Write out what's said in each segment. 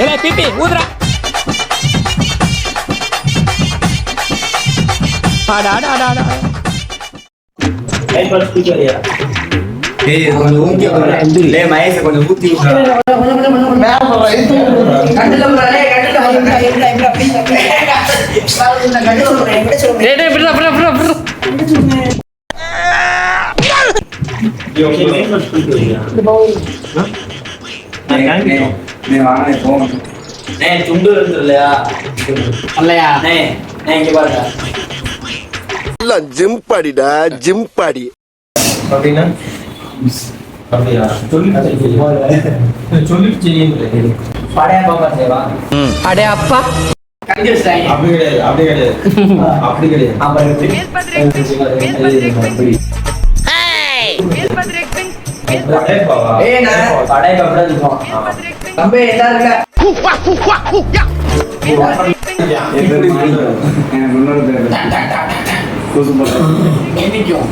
ஏலே பிபி ஊதுறா. ஆடாடாடாடா. ஏய் பஸ் குடிச்சறியா? ஏய் கொஞ்சம் ஊத்தி வர. டேய் மகேஷ் கொஞ்சம் ஊத்தி விடுடா. மேல போறா. கண்டல போறே கண்டல போறே ப்ளீஸ். நான் கண்டல போறேன். டேய் டேய் விடுடா. யோ மகேஷ் பஸ் குடிச்சறியா? நீ வாங்க போ. நே துண்டு இருந்துலையா? அல்லையா? நே இங்க பாருங்க. இல்ல ஜிம் பாடிடா ஜிம் பாடி. அப்படினா அப்படியா சொல்லி செய்யுங்க. படையா பாப்பா சேவா. அடே அப்பா கன்ஜஸ்டாய். அப்படி கிடையாது. அப்படி கிடையாது. படை பாவா. ஏய் நான் படை பாப்பா இருக்கோம். தம்பி எல்லாரும் இருக்க. எப்படி எனக்கு இன்னொரு பேர் கூசு போடுறேன். என்னைக்கும்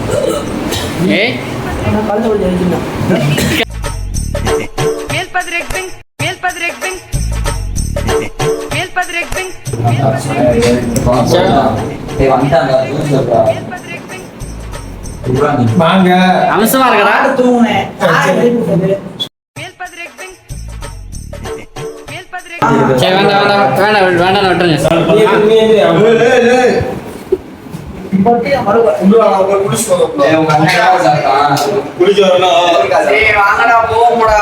ஏய் கல்லு வலி எழுதினா ஏய் வந்தாங்க சொல்றா. வாங்க அவசரமா இருக்கடா. தூங்குனே. சரி வேண்டாம் விட்டுருங்க. வாங்கடா போங்கடா.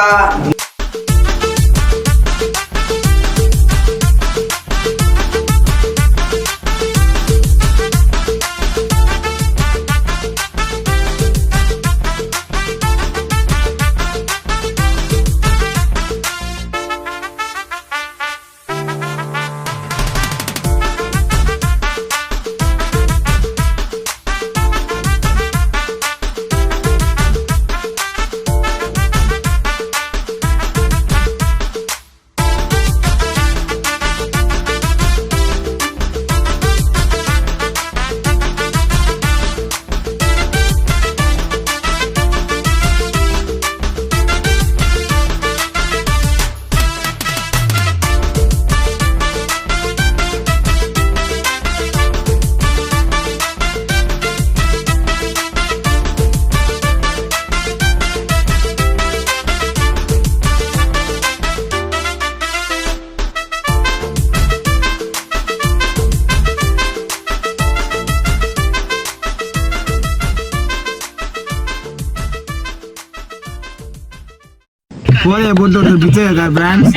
போலைய போட்டு ஒரு பிச்சை பிரான்ஸ்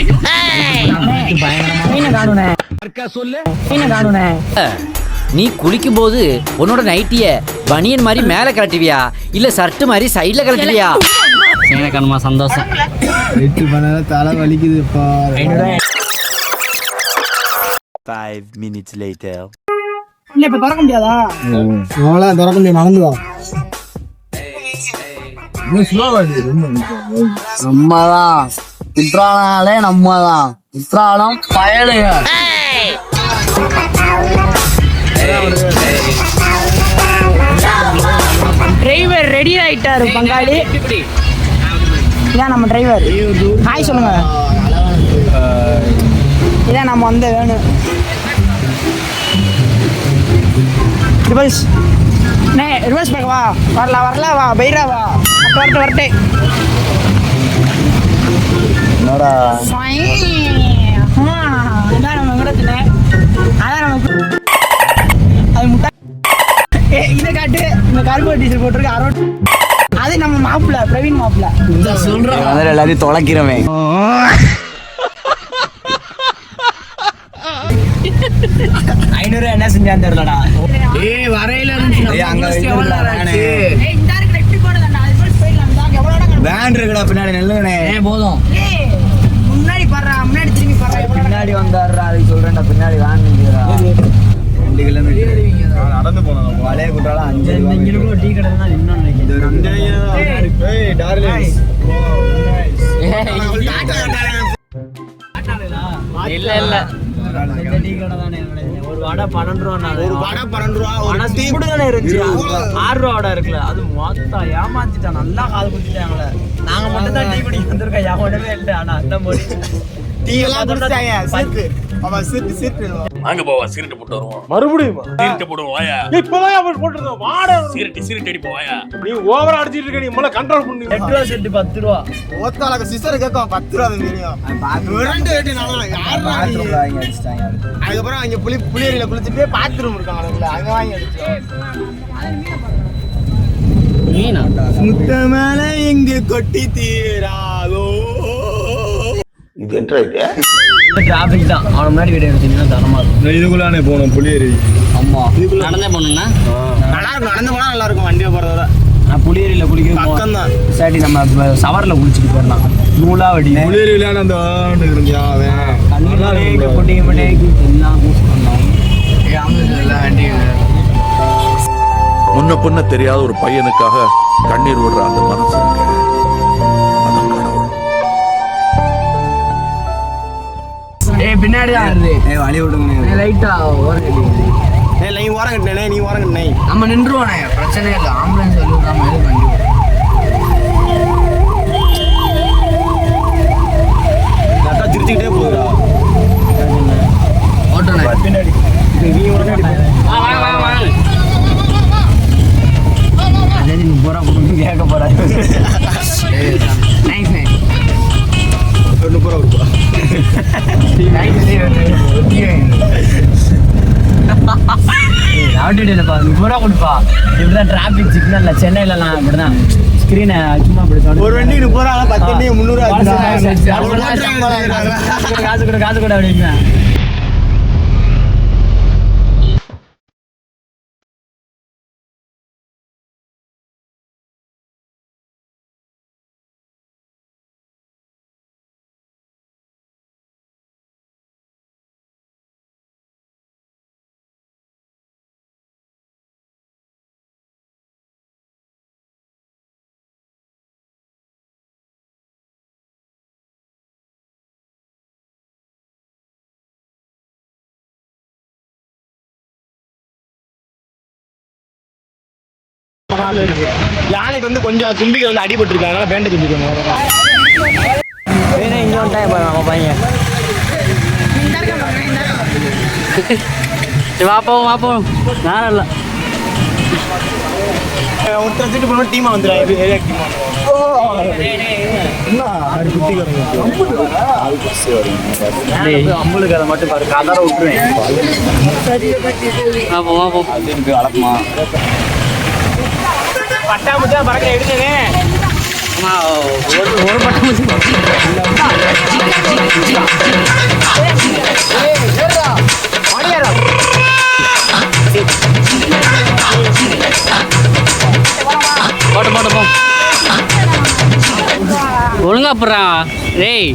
நீ குளிக்கும் போது உன்னோட நைட்டிய பனியன் மாதிரி மேல கலட்டுவியா இல்ல ஷர்ட் மாதிரி சைடுல கலட்டுவியா? எனக்கு சந்தோஷம். வெட்டு பண்ண தலை வலிக்குது. 5 minutes later. இல்ல இப்ப திறக்க முடியாதா? அவளா திறக்க முடியாது, நடந்துதான். நம்மதான் குற்றாலே நம்மதான் குற்றாலம் பயலுங்க. டிரைவர் ரெடி ஆயிட்டாரு பங்காளி. இதான் நம்ம டிரைவர். ஹாய் சொல்லுங்க. இதான் நம்ம வந்து வேணும் ரிவர்ஸ். ரிவர்ஸ் பேக் வா. வரல வா பைரா வா. வரட்டே என்னடா இதான் நம்ம விடத்துல. அதான் நமக்கு அது முட்டா. இதை காட்டு. இந்த கார்போட் டீசல் போட்டிருக்கு அரோட். அது நம்ம மாப்பிள்ள பிரவீன் மாப்பிள்ள சொல்றேன். எல்லாத்தையும் தொலைக்கிறவன் 500 என்ன செஞ்சான்னு தெரியலடா. வரையில வேன் இருக்குடா பின்னாடி நெல்லுங்கண்ணே. போதும் முன்னாடி பாடுறா. முன்னாடி திரும்பி பாடுறா. பின்னாடி வந்தாடுறா. அதுக்கு சொல்றேன்டா பின்னாடி வேன் நிற்கிறா. 2 கிலோமீட்டர் நடந்து போனோம். வளைய குட்டாலாம் 5 டீ கடை தான் இன்னொன்னு இல்ல இல்ல ஒரு வடை 12 ரூபா. ஒரு வடை 12 ரூபா. ஒரு டீ இருந்துச்சு 6 ரூபா வடை இருக்குல்ல. அது மொத்தம் ஏமாத்திட்டான். நல்லா காது குடிச்சிட்டாங்களே. நாங்க மட்டும் தான் டீ குடிக்க வந்திருக்கோம். எவனவே இல்லை. ஆனா அந்த மொழி டீ எல்லாம் குடிச்சாங்க சீட்டு அவன் சீட்டு அங்க போவா சீரட்டு போட்டு வருவோம் மறுபடியும் சீரட்டு போடுவோம் வாயா இப்பதான் போட்டுருந்தோம் வாட சீரட்டு அடிப்போம் வாயா நீ ஓவரா அடிச்சிட்டு இருக்க நீ முதல்ல கண்ட்ரோல் பண்ணி 8 ரூபா செட்டு 10 ரூபா ஓத்தாலக்கு சிஸ்டர் கேட்கும் 10 ரூபா தெரியும் ரெண்டு ரேட்டு யாரா வாங்கி அடிச்சிட்டாங்க அதுக்கப்புறம் அங்க புளியரியில குளிச்சுட்டு பாத்ரூம் இருக்காங்க அங்க வாங்கி அடிச்சோம் மீனா முத்த மேல இங்க கொட்டி தீராதோ இது என்ன இது டிராபிக் தான் அவன மாதிரி வீடியோ எடுத்தீங்கன்னா தரமா இருக்கும். இதுக்குள்ளானே போனோம் புளியரி ஆமா நடந்தே போகணும்னா நல்லா இருக்கும் நடந்து போனா நல்லா இருக்கும் வண்டியை போறதோட நான் புளியரியில் குளிக்க பக்கம் தான் சாட்டி நம்ம சவரில் குளிச்சுட்டு போயிடலாம் நூலா வடி புளியரி விளையாட அந்த இருந்தியா அவன் பொட்டிங்க மட்டைக்கு எல்லாம் யூஸ் பண்ணோம் முன்ன பின்ன தெரியாத ஒரு பையனுக்காக கண்ணீர் விடுற அந்த மனசு இருக்கு. அதான் கடவுள். ஏய் பின்னாடி தான் வருது வழி விடுங்க லைட்டா ஓரம் நீ ஓரம் கட்டினே நீ ஓரம் கட்டினே நம்ம நின்றுவோண்ணே பிரச்சனை இல்லை ஆம்புலன்ஸ் வந்து நம்ம எதுவும் வண்டி அக்கா சிரிச்சுக்கிட்டே போகுதா ஓட்டோண்ணே பின்னாடி நீ ஓரம் வாங்க அதே நீ போறா போகணும் கேட்க போறா நைஸ் நைஸ் 30 ரூபா கொடுப்பா இப்படிதான் டிராபிக் சிக்னல்ல சென்னையிலலாம் இப்படிதான் ஸ்கிரீனை சும்மா இப்படி ஒரு வண்டி 30 ரூபா 10 வண்டி 300 ரூபா காசு கூட காசு கூட அப்படின்னா யானைக்கு வந்து கொஞ்சம் தும்பிக்கை வந்து அடிபட்டு இருக்காங்க பேண்ட் தும்பிக்கணும் வேணா இங்கே வந்துட்டா இப்போ நம்ம பையன் வாப்போம் நேரம் இல்லை ஒருத்தர் வச்சுட்டு போனோம் டீமா வந்துடும் ஏரியா டீமா அம்பளுக்கு அதை மட்டும் பாரு கதற விட்டுருவேன் வாப்போம் வளர்க்குமா பட்டாமுச்சா பறக்க எடுத்தேனே ஒரு பட்டம் போட்டு ஒழுங்கா போடுறான் டேய்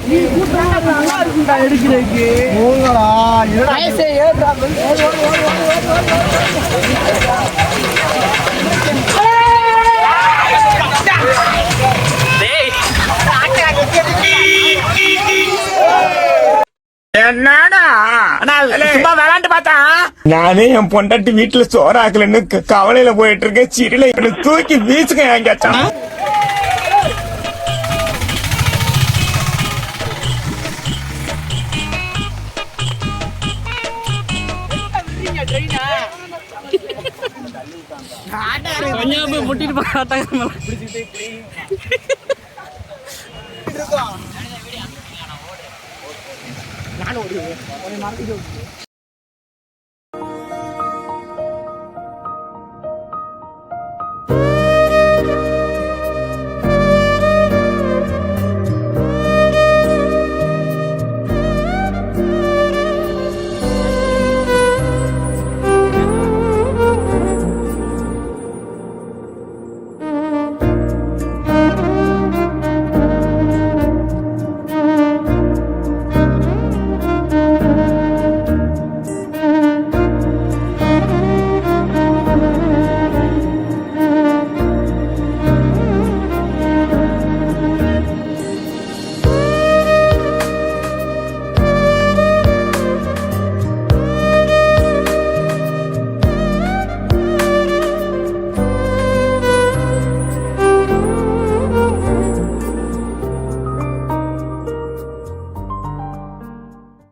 நானே என் பொண்டாட்டி வீட்டுல சோறாக்கலன்னு கவலையில போயிட்டு இருக்கேன் சிறில தூக்கி வீசுங்க எங்கேயாச்சும் கொஞ்சம் போய் முட்டிட்டு போறாங்க